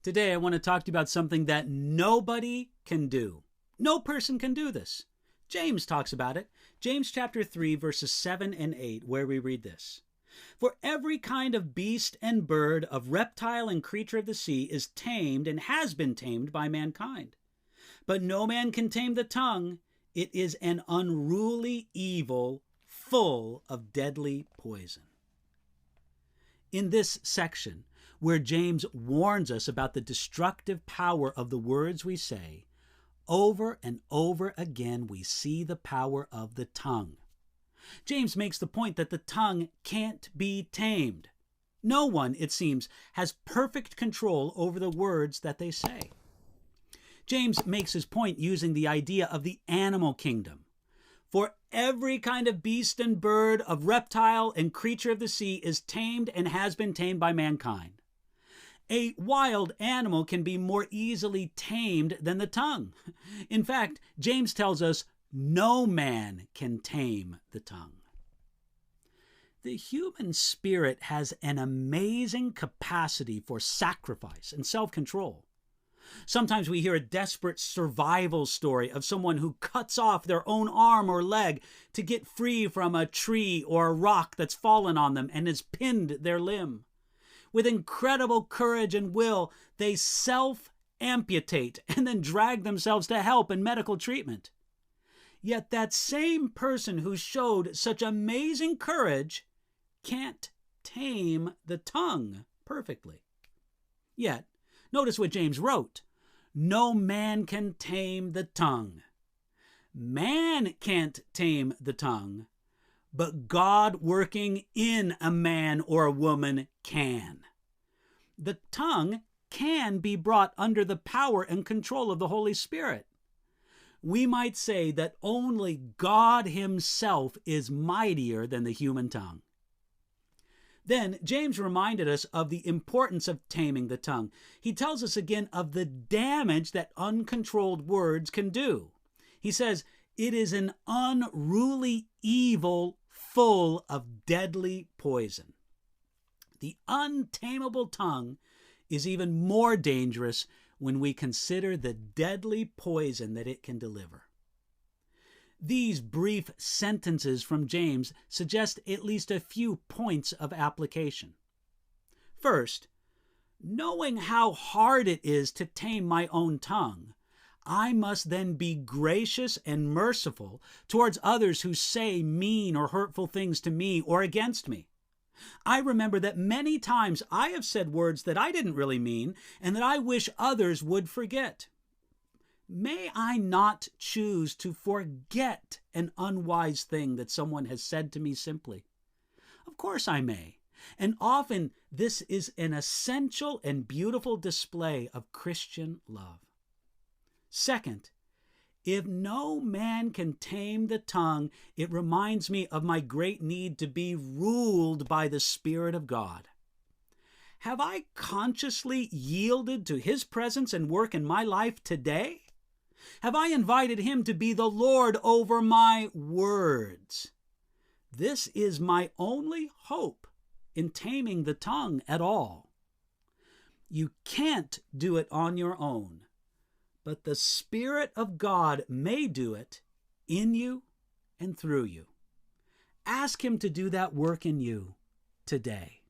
Today, I want to talk to you about something that nobody can do. No person can do this. James talks about it. James chapter 3, verses 7 and 8, where we read this. For every kind of beast and bird, of reptile and creature of the sea is tamed and has been tamed by mankind. But no man can tame the tongue. It is an unruly evil, full of deadly poison. In this section, where James warns us about the destructive power of the words we say, over and over again we see the power of the tongue. James makes the point that the tongue can't be tamed. No one, it seems, has perfect control over the words that they say. James makes his point using the idea of the animal kingdom. For every kind of beast and bird, of reptile and creature of the sea is tamed and has been tamed by mankind. A wild animal can be more easily tamed than the tongue. In fact, James tells us no man can tame the tongue. The human spirit has an amazing capacity for sacrifice and self-control. Sometimes we hear a desperate survival story of someone who cuts off their own arm or leg to get free from a tree or a rock that's fallen on them and has pinned their limb. With incredible courage and will, they self-amputate and then drag themselves to help and medical treatment. Yet that same person who showed such amazing courage can't tame the tongue perfectly. Yet, notice what James wrote. No man can tame the tongue. Man can't tame the tongue, but God working in a man or a woman can. The tongue can be brought under the power and control of the Holy Spirit. We might say that only God Himself is mightier than the human tongue. Then James reminded us of the importance of taming the tongue. He tells us again of the damage that uncontrolled words can do. He says, it is an unruly evil full of deadly poison. The untamable tongue is even more dangerous when we consider the deadly poison that it can deliver. These brief sentences from James suggest at least a few points of application. First, knowing how hard it is to tame my own tongue, I must then be gracious and merciful towards others who say mean or hurtful things to me or against me. I remember that many times I have said words that I didn't really mean and that I wish others would forget. May I not choose to forget an unwise thing that someone has said to me simply? Of course I may. And often this is an essential and beautiful display of Christian love. Second, if no man can tame the tongue, it reminds me of my great need to be ruled by the Spirit of God. Have I consciously yielded to His presence and work in my life today? Have I invited Him to be the Lord over my words? This is my only hope in taming the tongue at all. You can't do it on your own, but the Spirit of God may do it in you and through you. Ask Him to do that work in you today.